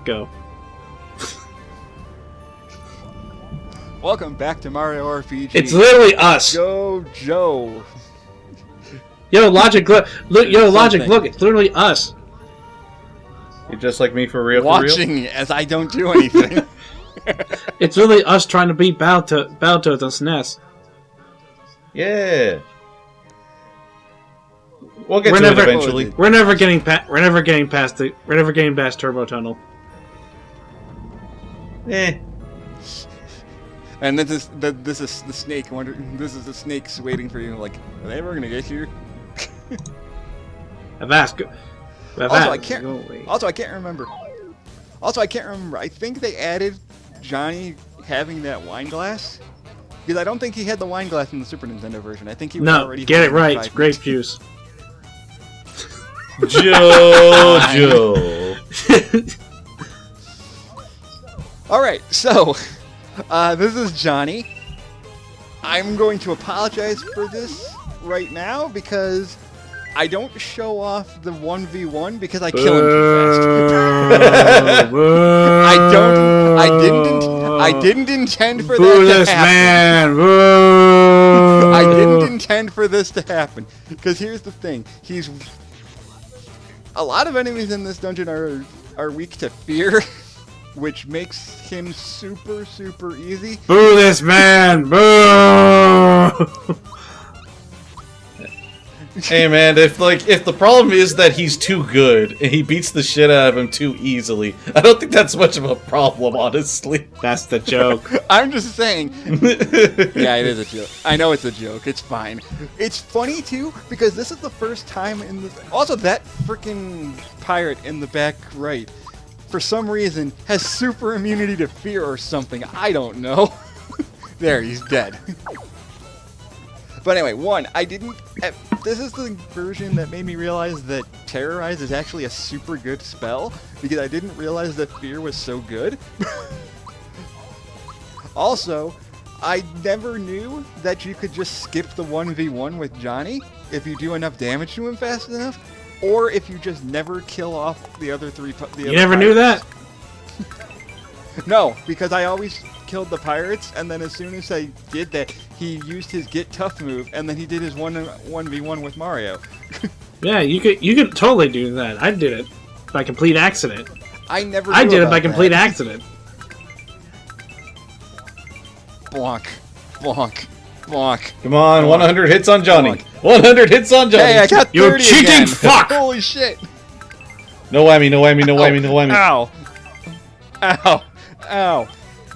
Go. Welcome back to Mario RPG. It's literally us. Go, Joe. Yo, Logic, look, it's literally us. You're just like me for real. Watching as I don't do anything. It's really us trying to beat Battletoads on SNES. Yeah. We'll get to it eventually. We're never getting past Turbo Tunnel. Eh. And this is the snake. This is the snakes waiting for you. Like, are they ever gonna get here? I can't remember. I think they added Johnny having that wine glass because I don't think he had the wine glass in the Super Nintendo version. I think he was already. Get it right. It's grape juice. Joe. All right, so this is Johnny. I'm going to apologize for this right now because I don't show off the 1v1 because I kill him too fast. I didn't intend for that to happen. I didn't intend for this to happen because here's the thing: a lot of enemies in this dungeon are weak to fear, which makes him super easy. Boo this man! Boo! Hey man, if the problem is that he's too good and he beats the shit out of him too easily, I don't think that's much of a problem, honestly. That's the joke. I'm just saying. Yeah, it is a joke. I know it's a joke. It's fine. It's funny too because this is the first time in the. Also, that freaking pirate in the back right, for some reason, has super immunity to fear or something. I don't know. There, he's dead. But anyway, this is the version that made me realize that Terrorize is actually a super good spell, because I didn't realize that Fear was so good. Also, I never knew that you could just skip the 1v1 with Johnny if you do enough damage to him fast enough, or if you just never kill off the other three. You never knew that? No, because I always killed the pirates, and then as soon as I did that, he used his Get Tough move, and then he did his 1v1 with Mario. Yeah, you could totally do that. I did it by complete accident. I did it by complete accident. Bonk, bonk, bonk. Come on, 100 hits on Johnny. 100 hits on Johnny. Hey, I got 30 You cheating again. fuck! Holy shit! No whammy, no whammy, no whammy, no whammy. Ow! Ow! Ow!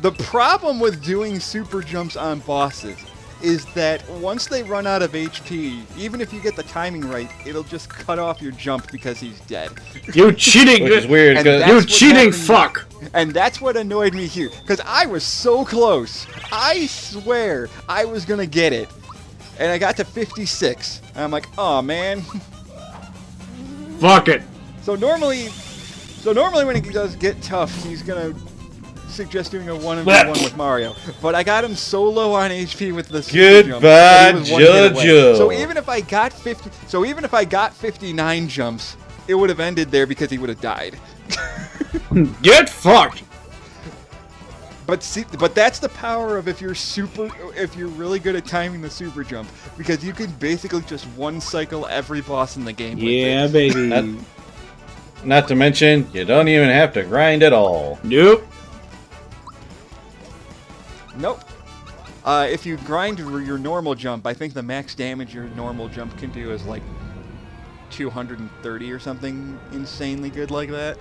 The problem with doing super jumps on bosses is that once they run out of HP, even if you get the timing right, it'll just cut off your jump because he's dead. You cheating! Which is weird. You cheating fuck! And that's what annoyed me here, because I was so close. I swear I was gonna get it, and I got to 56, and I'm like, oh man. Fuck it. So normally when he does Get Tough, he's gonna suggest doing a 1v1 with Mario, but I got him so low on HP with the super jump. Goodbye, JoJo. So even if I got 59 jumps, it would have ended there because he would have died. Get fucked. But that's the power of if you're really good at timing the super jump, because you can basically just one cycle every boss in the game. Yeah, baby. Not to mention, you don't even have to grind at all. Nope. Nope. If you grind your normal jump, I think the max damage your normal jump can do is like 230 or something insanely good like that,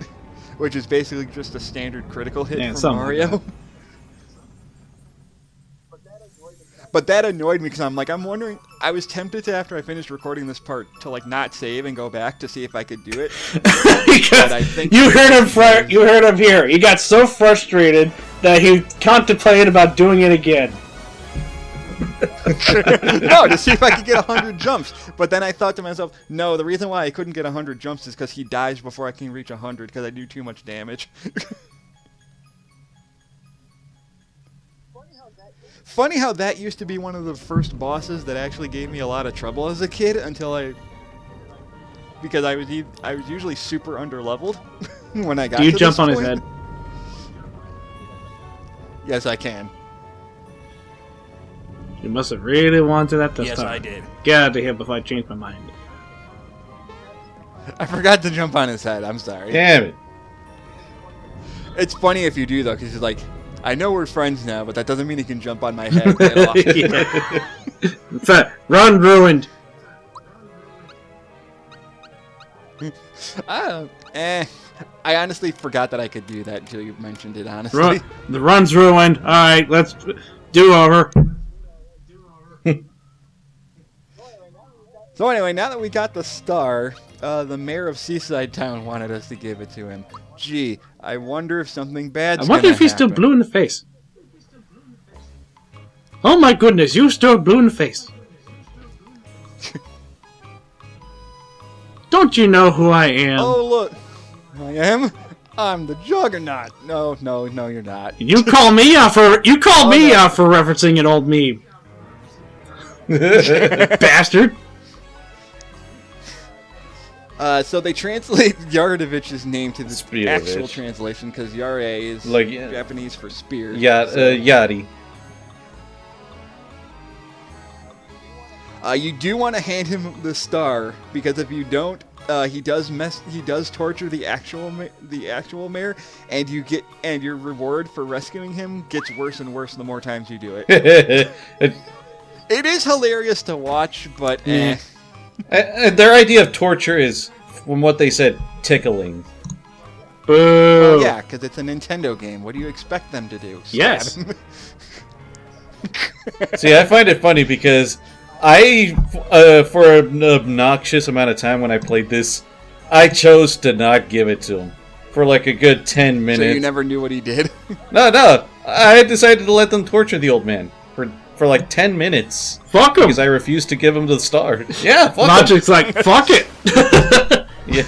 which is basically just a standard critical hit from Mario. Like but that annoyed me because I'm wondering. I was tempted to, after I finished recording this part, to like not save and go back to see if I could do it. But I think you heard him here. He got so frustrated that he contemplated about doing it again. No, to see if I could get 100 jumps. But then I thought to myself, no, the reason why I couldn't get 100 jumps is because he dies before I can reach 100 because I do too much damage. Funny how that used to be one of the first bosses that actually gave me a lot of trouble as a kid because I was usually super underleveled when I got to this Do you jump on point. his head? Yes, I can. You must have really wanted that to Yes, start. I did. Get out of here before I change my mind. I forgot to jump on his head. I'm sorry. Damn it. It's funny if you do, though, because he's like, I know we're friends now, but that doesn't mean he can jump on my head and get off. Yeah. Run ruined. I honestly forgot that I could do that until you mentioned it, honestly. The run's ruined. Alright, let's do over. So anyway, now that we got the star, the mayor of Seaside Town wanted us to give it to him. Gee, I wonder if something bad's I wonder if he's still blue in the face. Oh my goodness, you still blue in the face. Don't you know who I am? Oh, look. I am? I'm the Juggernaut. No, you're not. You call me out for out for referencing an old meme. Bastard. So they translate Speardovich's name to the Speardovich. actual translation because Yare is Like, Japanese for spear. Yachty. You do want to hand him the star because if you don't, he does torture the actual mayor, and your reward for rescuing him gets worse and worse the more times you do it. It is hilarious to watch, but Their idea of torture is, from what they said, tickling. Boo. Well, yeah, because it's a Nintendo game. What do you expect them to do? Yes. Stab him? See, I find it funny because for an obnoxious amount of time when I played this, I chose to not give it to him for like a good 10 minutes. So you never knew what he did? No. I decided to let them torture the old man for like 10 minutes. Fuck him. Because I refused to give him the star. Yeah, fuck Logic's like, fuck it. Yeah.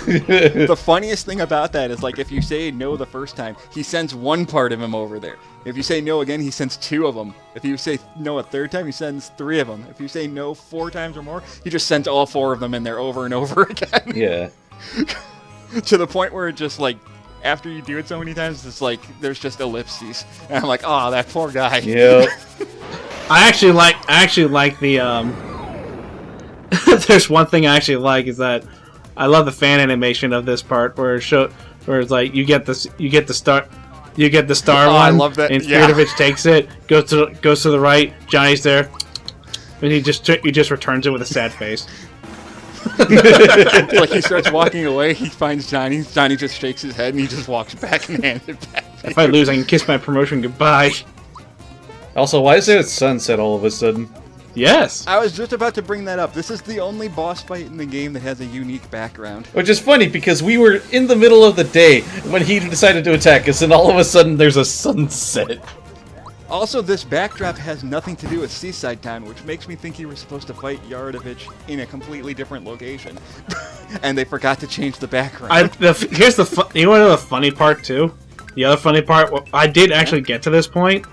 The funniest thing about that is, like, if you say no the first time, he sends one part of him over there. If you say no again, he sends 2 of them. If you say no a third time, he sends 3 of them. If you say no 4 times or more, he just sends all 4 of them in there over and over again. Yeah. To the point where it just, like, after you do it so many times, it's like, there's just ellipses. And I'm like, oh, that poor guy. Yep. I actually like the there's one thing I actually like is that I love the fan animation of this part where it's like you get the star one. I love that. And Yeah. Speardovich takes it, goes to the right, Johnny's there, and he just returns it with a sad face. Like, he starts walking away, he finds Johnny just shakes his head and he just walks back and hands it back. If I lose, I can kiss my promotion goodbye. Also, why is it sunset all of a sudden? Yes. I was just about to bring that up. This is the only boss fight in the game that has a unique background. Which is funny because we were in the middle of the day when he decided to attack us, and all of a sudden there's a sunset. Also, this backdrop has nothing to do with Seaside Town, which makes me think you were supposed to fight Speardovich in a completely different location. And they forgot to change the background. Here's the you want to know the funny part too? The other funny part, I did actually get to this point.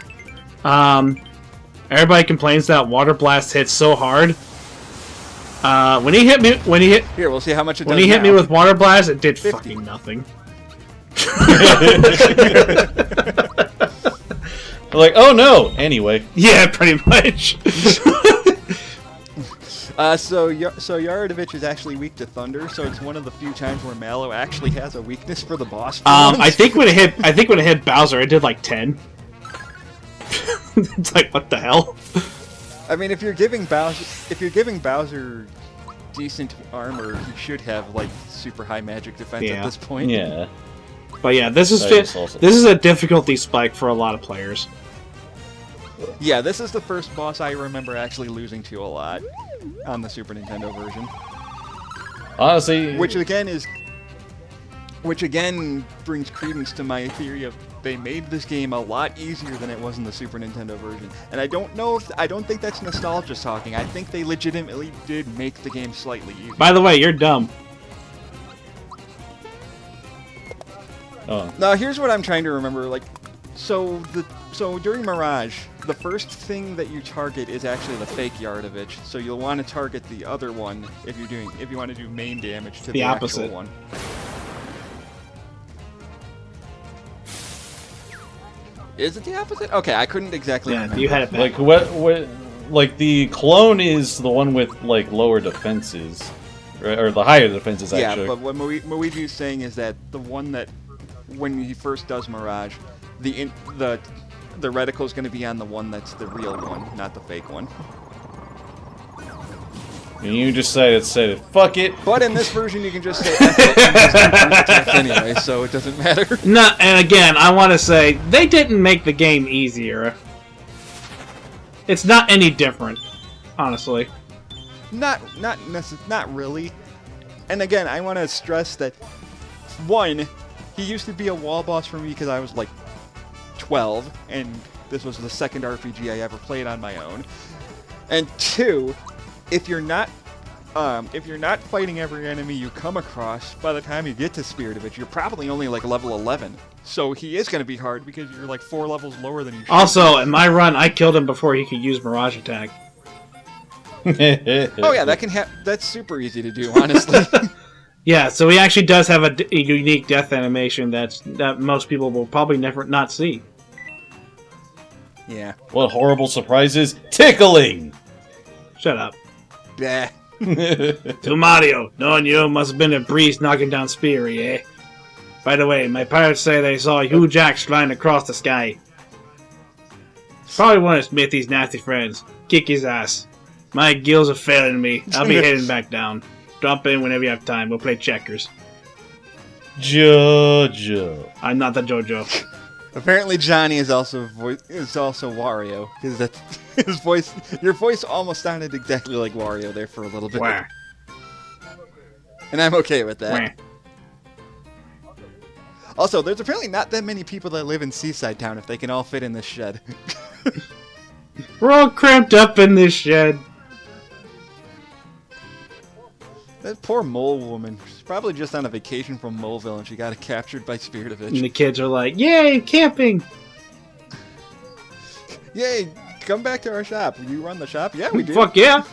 Everybody complains that Water Blast hits so hard. When he hit me, Here, we'll see how much it does when he hit now. me with Water Blast, it did 50. fucking nothing. Like, oh no! Anyway. Yeah, pretty much. So Speardovich is actually weak to thunder, so it's one of the few times where Mallow actually has a weakness for the boss. I think when it hit Bowser, it did like 10. It's like, what the hell? I mean, if you're giving Bowser decent armor, he should have like super high magic defense at this point. Yeah. But yeah, this is a difficulty spike for a lot of players. Yeah, this is the first boss I remember actually losing to a lot on the Super Nintendo version. Honestly, Which again brings credence to my theory of they made this game a lot easier than it was in the Super Nintendo version. And I don't think that's nostalgia talking. I think they legitimately did make the game slightly easier. By the way, you're dumb. oh. Now here's what I'm trying to remember. Like, so during Mirage, the first thing that you target is actually the fake Speardovich. So you'll want to target the other one if you want to do main damage to the opposite actual one. Is it the opposite? Okay, I couldn't exactly Yeah, remember. you had it back. Like what? Like the clone is the one with like lower defenses, right? Or the higher defenses Yeah, actually. but what Luigi is saying is that the one that when he first does Mirage, the reticle is going to be on the one that's the real one, not the fake one. And you just said it. Fuck it. But in this version, you can just say F it and just do burst attacks anyway, so it doesn't matter. No, and again, I want to say they didn't make the game easier. It's not any different, honestly. Not really. And again, I want to stress that one, he used to be a wall boss for me because I was like 12, and this was the second RPG I ever played on my own. And two, if you're not fighting every enemy you come across, by the time you get to Speardovich, you're probably only like level 11. So he is going to be hard because you're like 4 levels lower than you should. Also, in my run, I killed him before he could use Mirage Attack. Oh yeah, that's super easy to do, honestly. Yeah, so he actually does have a unique death animation that most people will probably never not see. Yeah. What horrible surprises! Tickling! Shut up. Bah. To Mario, knowing you must have been a breeze knocking down Speary, eh? By the way, my pirates say they saw a huge axe flying across the sky. Probably one of Smithy's nasty friends. Kick his ass. My gills are failing me. I'll be heading back down. Drop in whenever you have time. We'll play checkers. Jojo. I'm not the JoJo. Apparently, Johnny is also Wario because that's his voice. Your voice almost sounded exactly like Wario there for a little bit, Wah. and I'm okay with that. Wah. Also, there's apparently not that many people that live in Seaside Town if they can all fit in this shed. We're all cramped up in this shed. That poor mole woman. She's probably just on a vacation from Moleville and she got captured by And Speardovich. the kids are like, yay, camping! Yay, come back to our shop. You run the shop? Yeah, we do. Fuck yeah!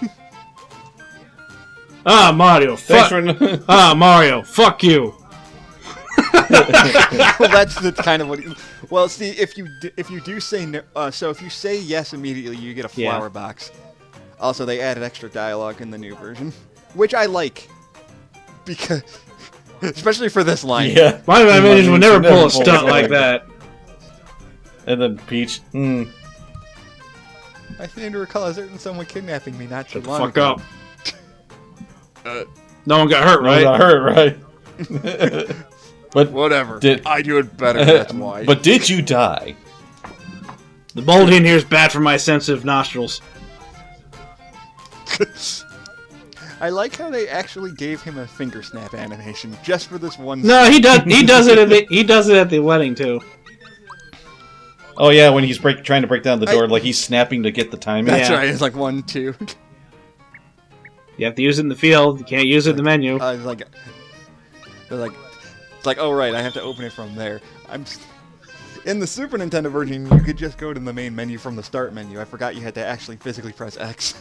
Mario, Thanks fuck! for... Mario, fuck you! Well, that's the kind of what. Well, see, if you do say no, so if you say yes immediately, you get a flower box. Also, they added extra dialogue in the new version, which I like, because especially for this line. Yeah. My minions will never pull a stunt like that. And then Peach, I seem to recall a certain someone kidnapping me not too Shut the long fuck ago. up. No one got hurt, no, right? got hurt, right? But Whatever. Did- I do it better, that's why. But did you die? The mold in here is bad for my sensitive nostrils. I like how they actually gave him a finger snap animation just for this one. No, he does. He does it. He does it at the wedding too. Oh yeah, when he's trying to break down the door, like he's snapping to get the timing. That's Yeah. right. It's like 1, 2. You have to use it in the field. You can't use it in the menu. It's like, oh right, I have to open it from there. In the Super Nintendo version, you could just go to the main menu from the start menu. I forgot you had to actually physically press X.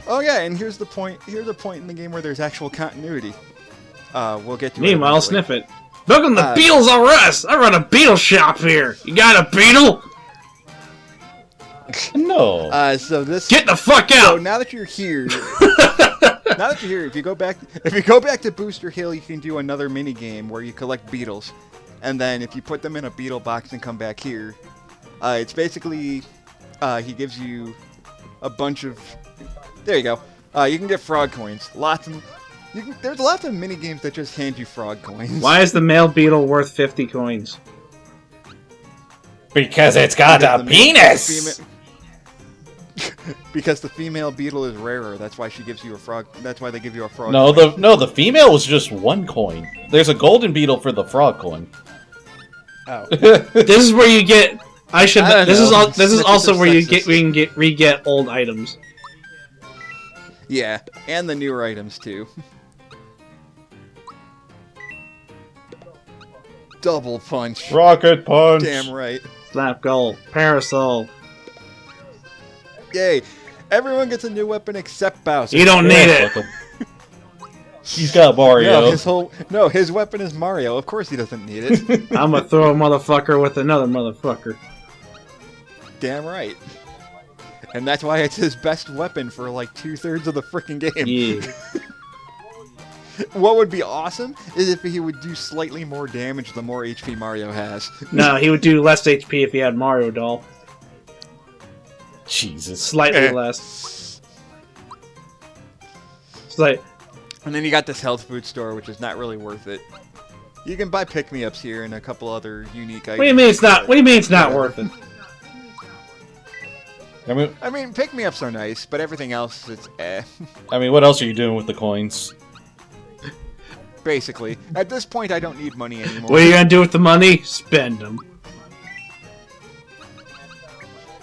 Oh yeah, and here's the point. Here's a point in the game where there's actual continuity. We'll get to. Meanwhile, it sniff it. Look on the Beatles R Us. I run a Beetle shop here. You got a Beetle? No. So this. Get the fuck So out! now that you're here, if you go back to Booster Hill, you can do another mini game where you collect beetles, and then if you put them in a beetle box and come back here, it's basically he gives you a bunch of. There you go. You can get frog coins. There's lots of mini games that just hand you frog coins. Why is the male beetle worth 50 coins? Because it's got a penis. Because the female beetle is rarer. That's why she gives you a frog. That's why they give you a frog. No, coin. the female was just 1 coin. There's a golden beetle for the frog coin. Oh. This is where you get. This is also where you Sexist. get re-get old items. Yeah, and the newer items too. Double punch. Rocket punch. Damn right. Slap goal, parasol. Yay! Everyone gets a new weapon except Bowser. You don't need it. Fuck 'em. He's got Mario. His weapon is Mario. Of course he doesn't need it. I'm gonna throw a motherfucker with another motherfucker. Damn right. And that's why it's his best weapon for like 2/3 of the freaking game. Yeah. What would be awesome is if he would do slightly more damage the more HP Mario has. No, he would do less HP if he had Mario Doll. Jesus. Slightly less. It's like, And then you got this health food store, which is not really worth it. You can buy pick-me-ups here and a couple other unique items. what do you mean it's not? What do you mean it's not worth it? I mean, pick-me-ups are nice, but everything else, it's eh. I mean, what else are you doing with the coins? Basically. At this point, I don't need money anymore. What are you gonna do with the money? Spend them.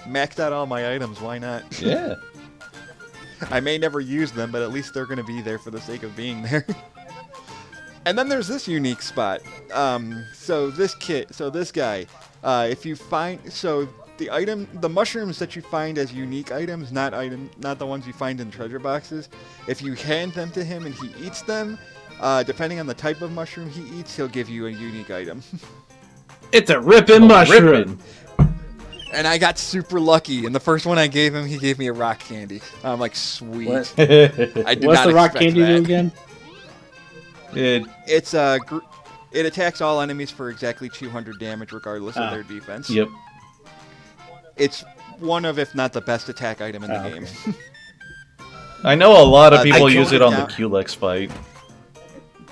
Maxed out all my items, why not? Yeah. I may never use them, but at least they're going to be there for the sake of being there. And then there's this unique spot. So this guy, if you find, the mushrooms that you find as unique items, not the ones you find in treasure boxes, if you hand them to him and he eats them, depending on the type of mushroom he eats, he'll give you a unique item. It's a rippin' mushroom. Rippin'. And I got super lucky. And the first one I gave him, he gave me a rock candy. I'm like, sweet. What? I did What's not the rock expect candy that. do again? It's it attacks all enemies for exactly 200 damage, regardless of their defense. Yep. It's one of, if not the best attack item in the game. Okay. I know a lot of I people toned use it it on the down. Culex fight.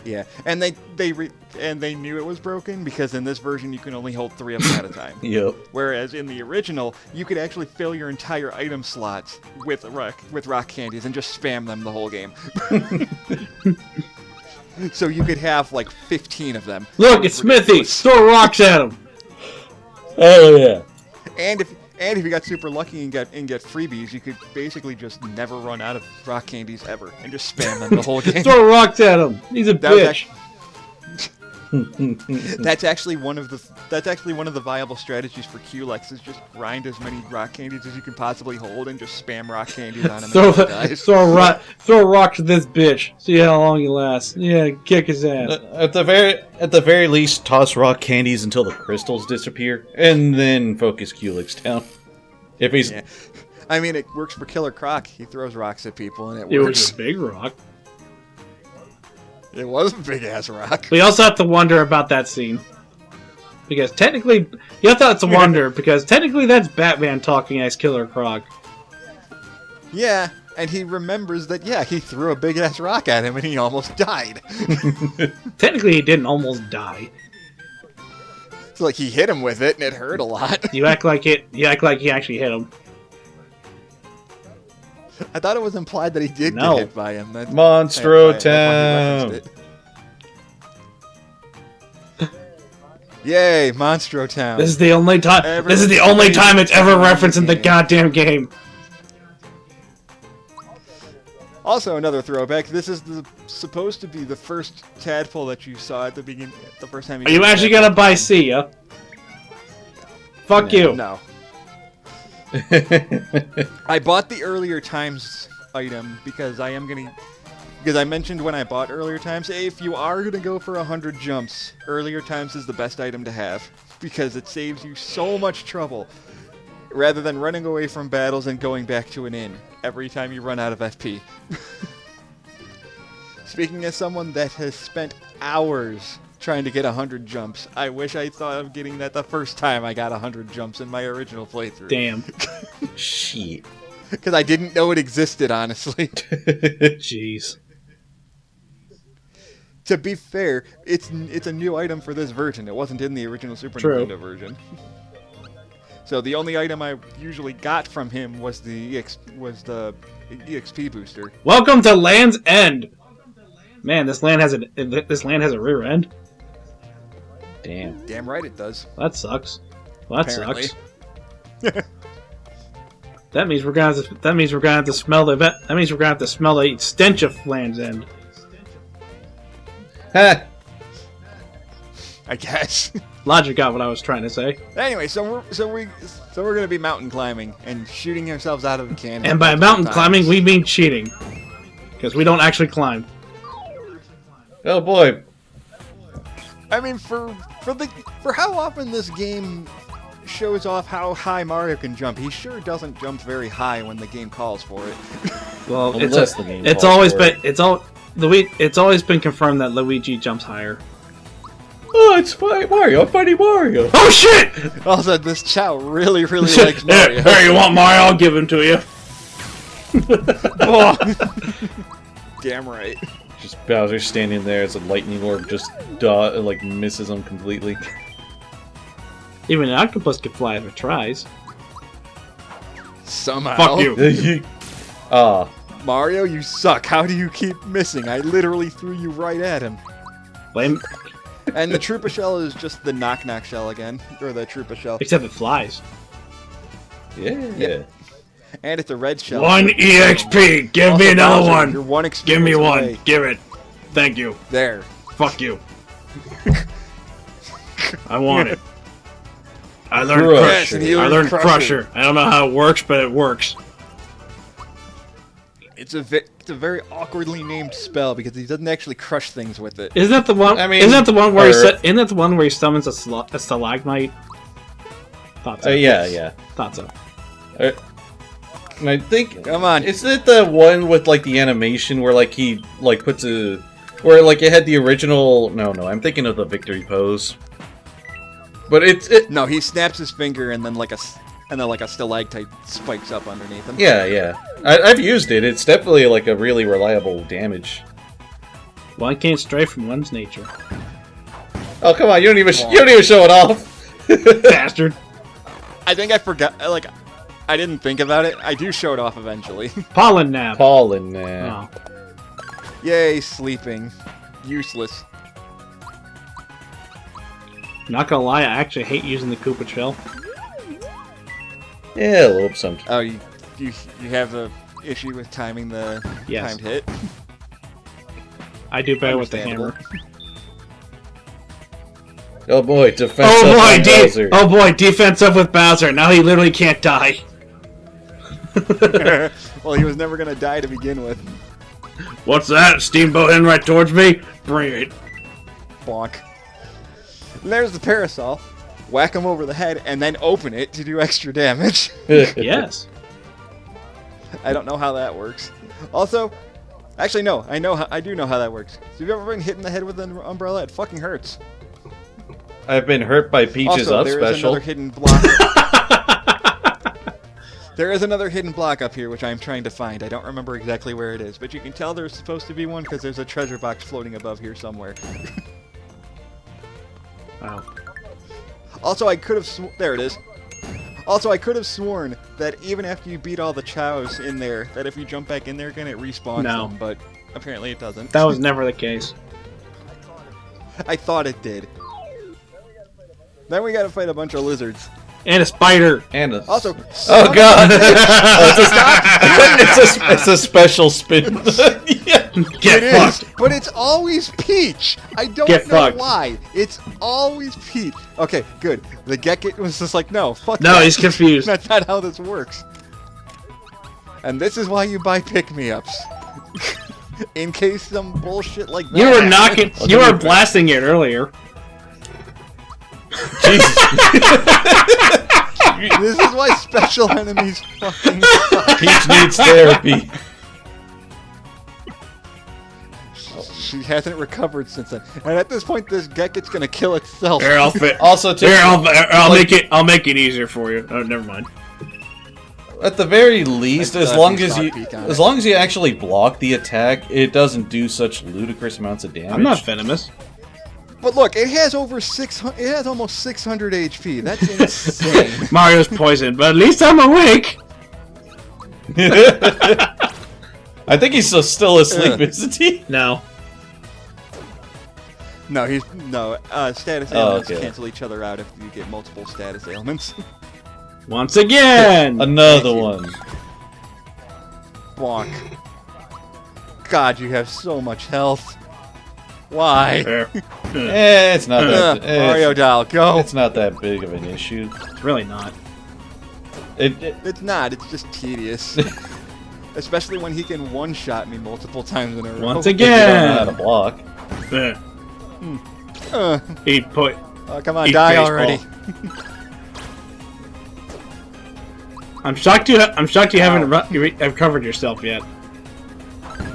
Yeah, and they knew it was broken because in this version you can only hold 3 of them at a time. Yep. Whereas in the original, you could actually fill your entire item slots with rock candies and just spam them the whole game. So you could have like 15 of them. Look, it's Smithy. Throw rocks at him. Oh yeah. And if you got super lucky and get freebies, you could basically just never run out of rock candies ever and just spam them the whole game. Throw rocks at him. He's a That was bitch. That's actually one of the viable strategies for Culex is just grind as many rock candies as you can possibly hold and just spam rock candies on him. Throw rocks at this bitch. See how long he lasts. Yeah, kick his ass. At the very least, toss rock candies until the crystals disappear, and then focus Culex down. If he's Yeah. I mean, it works for Killer Croc. He throws rocks at people, and It works. was a big rock. It was a big ass rock. We also have to wonder about that scene. Because technically, you have to wonder, because technically that's Batman talking as Killer Croc. Yeah, and he remembers that, yeah, he threw a big ass rock at him and he almost died. Technically, he didn't almost die. It's like he hit him with it and it hurt a lot. You act like he actually hit him. I thought it was implied that he did No. get hit by him. Monstro That's why he referenced it. Yay, Monstro Town. This is the only time. It's ever referenced in the goddamn game. Also, another throwback. This is supposed to be the first tadpole that you saw at the beginning. The first time. Are you actually gonna buy Sia? Fuck you. No. I bought the earlier times item because I mentioned when I bought earlier times, hey, if you are gonna go for 100 jumps, earlier times is the best item to have because it saves you so much trouble rather than running away from battles and going back to an inn every time you run out of FP. Speaking as someone that has spent hours trying to get 100 jumps, I wish I thought of getting that the first time I got 100 jumps in my original playthrough. Damn. shit. Because I didn't know it existed, honestly. Jeez. To be fair, it's a new item for this version. It wasn't in the original Super True. Nintendo version. So the only item I usually got from him was the EXP booster. Welcome to Land's End. Man, this land has a rear end. Damn. Damn right it does. That sucks. Well, that Apparently. sucks. That means we're gonna have to smell the stench of Land's End. Ha! I guess. Logic got what I was trying to say. Anyway, so we're gonna be mountain climbing and shooting ourselves out of a cannon. And by mountain climbing, we mean cheating, because we don't actually climb. Oh boy. I mean, for how often this game shows off how high Mario can jump, he sure doesn't jump very high when the game calls for it. Well, Unless the game it's calls always for been it. it's always been confirmed that Luigi jumps higher. Oh, it's fine, Mario. I'm fighting Mario. Oh shit! Also, this Chow really likes Mario. Here, you want Mario? I'll give him to you. Oh. Damn right. Just Bowser standing there as a lightning orb just like misses him completely. Even an octopus can fly if it tries. Somehow. Fuck you. Ah. Mario, you suck. How do you keep missing? I literally threw you right at him. Blame. And the Troopa shell is just the knock-knock shell again. Or the Troopa shell. Except it flies. Yeah. Yep. And it's a red shell. 1 EXP. Give Also, me another Bowser, one. You're one Give experience me one. away. Give it. Thank you. There. Fuck you. I want it. I learned Crusher. Yes, and he I learned Crusher. Crusher. I don't know how it works, but it works. It's a very awkwardly named spell because he doesn't actually crush things with it. Isn't that the one? I mean, isn't that the one where Earth. isn't that the one where he summons a stalagmite? Thought so. Yeah. Thought so. And I think Come on. isn't it the one with like the animation where like he like puts a where like it had the original? No, I'm thinking of the victory pose. But it. No, he snaps his finger and then like a stalactite spikes up underneath him. Yeah. I've used it. It's definitely like a really reliable damage. One can't stray from one's nature. Oh come on! You don't even show it off. Bastard. I think I forgot. Like, I didn't think about it. I do show it off eventually. Pollen nap. Pollen man. Oh. Yay, sleeping. Useless. Not gonna lie, I actually hate using the Koopa shell. Yeah, a little something. Oh, you have a issue with timing the Yes. timed hit. I do better with the hammer. Oh boy, defense Oh up boy, on Bowser. oh boy, defense up with Bowser. Now he literally can't die. Well, he was never gonna die to begin with. What's that? Steamboat heading right towards me? Bring it. Bonk. And there's the parasol. Whack him over the head and then open it to do extra damage. Yes. I don't know how that works. Also, actually no, I do know how that works. Have you ever been hit in the head with an umbrella? It fucking hurts. I've been hurt by Peach's Also, up there is special. another hidden block. There is another hidden block up here which I'm trying to find. I don't remember exactly where it is, but you can tell there's supposed to be one because there's a treasure box floating above here somewhere. Wow. Also, I could have there it is. Also, I could have sworn that even after you beat all the chows in there, that if you jump back in there again, it respawns No. them, but apparently it doesn't. That was never the case. I thought it did. Then we gotta fight a bunch of lizards. And a spider. And a... Also, Oh god! It's a special spin. Yeah. Get It fucked. is, but it's always Peach. I don't Get know fucked. why. It's always Peach. Okay, good. The Gekit was just like, no, fuck No, that. he's confused. That's not how this works. And this is why you buy pick-me-ups. In case some bullshit like that. You were knocking. You were blasting it earlier. Jesus. This is why special enemies fucking suck. Peach needs therapy. She hasn't recovered since then. And at this point, this Gekit's gonna kill itself. Here, I'll fit. Also, too, Here, I'll make it. I'll make it easier for you. Oh, never mind. at the very least, I as still long have as to you, stock peek on as it. long as you actually block the attack, it doesn't do such ludicrous amounts of damage. I'm not venomous. But look, it has over 600. It has almost 600 HP. That's insane. Mario's poisoned, but at least I'm awake. I think he's still asleep, isn't he? No. No, status Oh, ailments okay. cancel each other out if you get multiple status ailments. Once again. Another Thank you. one. Bonk. God, you have so much health. Why? There. It's not that. Mario doll, go. It's not that big of an issue. It's really not. It's not. It's just tedious. Especially when he can one-shot me multiple times in a row. Once If you don't know how to again. block. Eat point. Oh, come on, Eat die baseball. already. I'm shocked you haven't recovered yourself yet.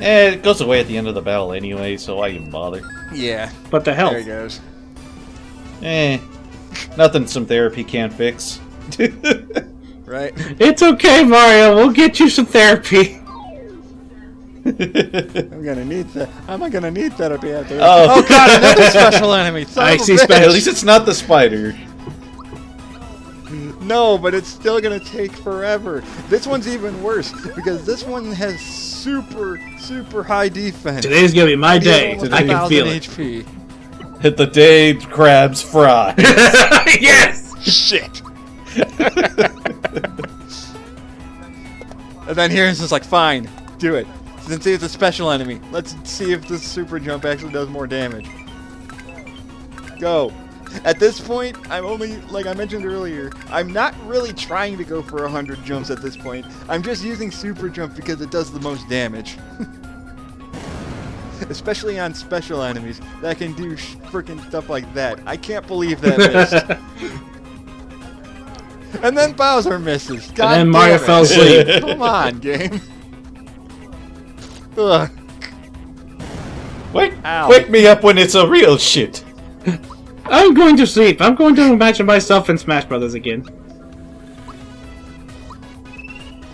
It goes away at the end of the battle anyway, so why even bother? Yeah. But the health. There he goes. Nothing some therapy can't fix. Right? It's okay, Mario. We'll get you some therapy. I'm gonna need therapy after this. Oh. Oh god, another special enemy! Son I of a see bitch. At least it's not the spider. No, but it's still gonna take forever. This one's even worse because this one has super high defense. Today's gonna be my day. With I can feel 1,000 it. HP. Hit the day crabs fry. Yes! Shit. And then here's just like, fine, do it. Since it's a special enemy, let's see if this super jump actually does more damage. Go. At this point, I'm only, like I mentioned earlier, I'm not really trying to go for 100 jumps at this point. I'm just using super jump because it does the most damage. Especially on special enemies that can do freaking stuff like that. I can't believe that missed. And then Bowser misses. God And then damn Mario it. fell asleep. Come on, game. Ugh. Ow. Wake me up when it's a real shit. I'm going to sleep. I'm going to imagine myself in Smash Brothers again.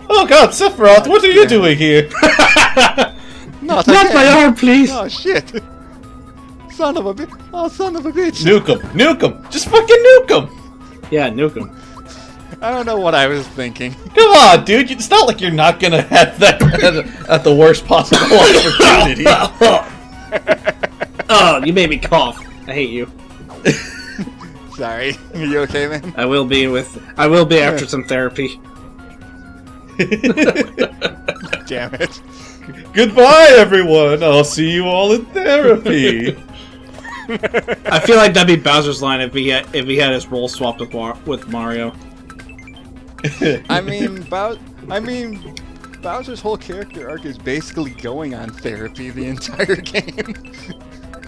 Oh god, Sephiroth, what are you doing here? Not Not my arm, please. Oh shit! Son of a bitch! Oh, son of a bitch! Nuke him! Just fucking nuke him! Yeah, nuke him. I don't know what I was thinking. Come on, dude. It's not like you're not gonna have that at the worst possible opportunity. Oh, you made me cough. I hate you. Sorry. Are you okay, man? I will be after some therapy. Damn it. Goodbye, everyone. I'll see you all in therapy. I feel like that'd be Bowser's line if he had his role swapped with Mario. I mean, Bowser's whole character arc is basically going on therapy the entire game.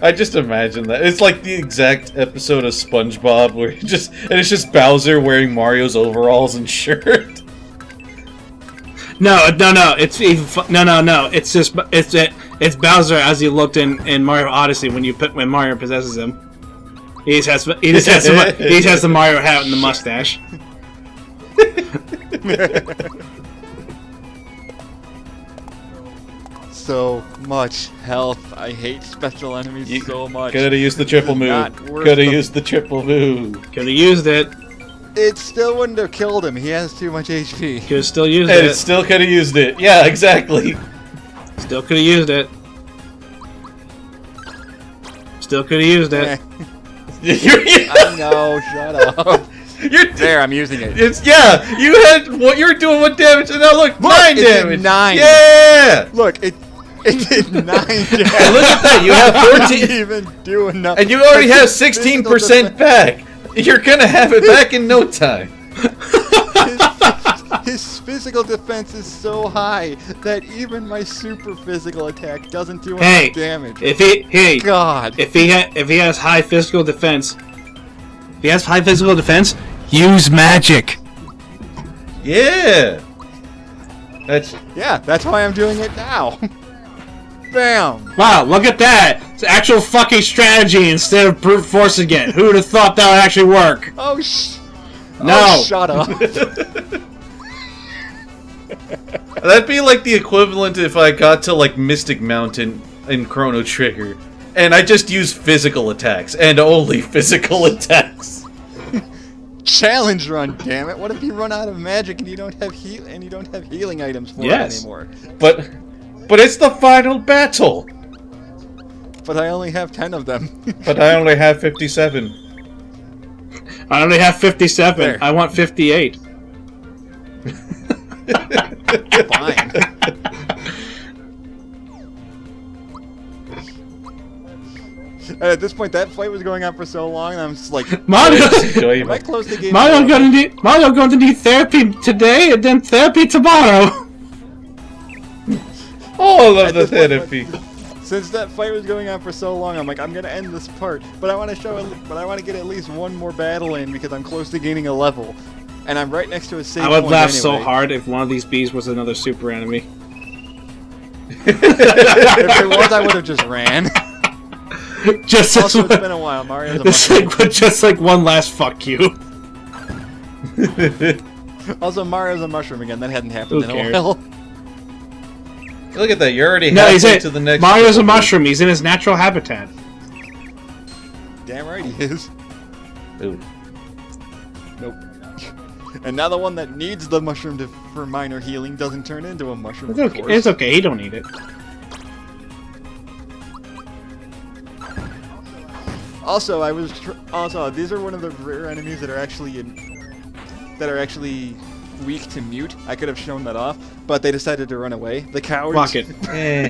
I just imagine that. It's like the exact episode of SpongeBob where it's just Bowser wearing Mario's overalls and shirt. No. It's Bowser as he looked in Mario Odyssey when Mario possesses him. He just has the Mario hat and the mustache. So much health. I hate special enemies so much. Coulda used the triple move. Coulda used the triple move. Coulda used it. It still wouldn't have killed him. He has too much HP. Coulda still used And it. it still coulda used it. Yeah, exactly. Still coulda used it. Still coulda used it. I know. Shut up. There, I'm using it. Yeah, you had what you're doing 1 damage, and now look 9 it damage. did 9. Yeah. Look, it did 9 damage. And look at that, you have 14, Didn't even do enough. and you already have His physical 16% back. You're gonna have it back in no time. His physical defense is so high that even my super physical attack doesn't do Hey, enough damage. if he has high physical defense, use magic. Yeah. That's why I'm doing it now. Bam! Wow, look at that! It's actual fucking strategy instead of brute force again. Who would have thought that would actually work? Oh, No. Oh, shut up. That'd be like the equivalent if I got to like Mystic Mountain in Chrono Trigger, and I just used physical attacks and only physical attacks. Challenge run, damn it! What if you run out of magic and you don't have healing items for it anymore? But it's the final battle. But I only have 10 of them. But I only have 57. I only have 57. There. I want 58. Fine. And at this point, that fight was going on for so long, and I'm just like, Mario, am I close to game? Mario going to need therapy today and then therapy tomorrow. All of At the this point, therapy. Since that fight was going on for so long, I'm like, I'm gonna end this part, but I want to get at least one more battle in because I'm close to gaining a level, and I'm right next to a save I would point laugh anyway. so hard if one of these bees was another super enemy. If it was, I would have just ran. Just Also, as it's been a while. Mario's a it's mushroom. like, just like one last fuck you. Also, Mario's a mushroom again. That hadn't happened Who in cares? a while. Look at that. You're already No, he's halfway in. to the next. Mario's a mushroom. He's in his natural habitat. Damn right he is. Ooh. Nope. And now the one that needs the mushroom for minor healing doesn't turn into a mushroom. It's of okay. course. It's okay. He don't need it. Also, these are one of the rare enemies that are actually weak to mute. I could have shown that off, but they decided to run away. The cowards. Fuck it. Eh.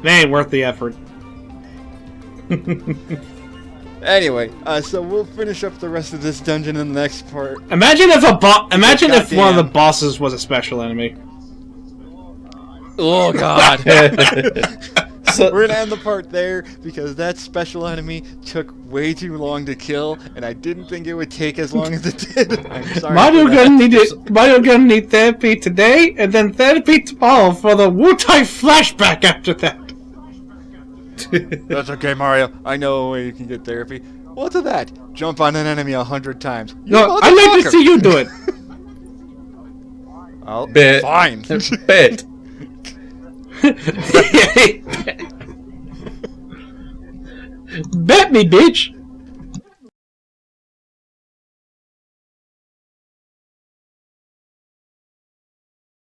They ain't worth the effort. Anyway, so we'll finish up the rest of this dungeon in the next part. Imagine if Imagine if one of the Goddamn. bosses was a special enemy. Oh God. So, We're gonna end the part there because that special enemy took way too long to kill, and I didn't think it would take as long as it did. I'm sorry. Mario for that. gonna need it. Mario gonna need therapy today, and then therapy tomorrow for the Wu-Tai flashback after that. That's okay, Mario. I know a way you can get therapy. What's that? Jump on an enemy 100 times. You No, I'd like to motherfucker. see you do it. Oh, Bet. fine. Bet. Bet me, bitch.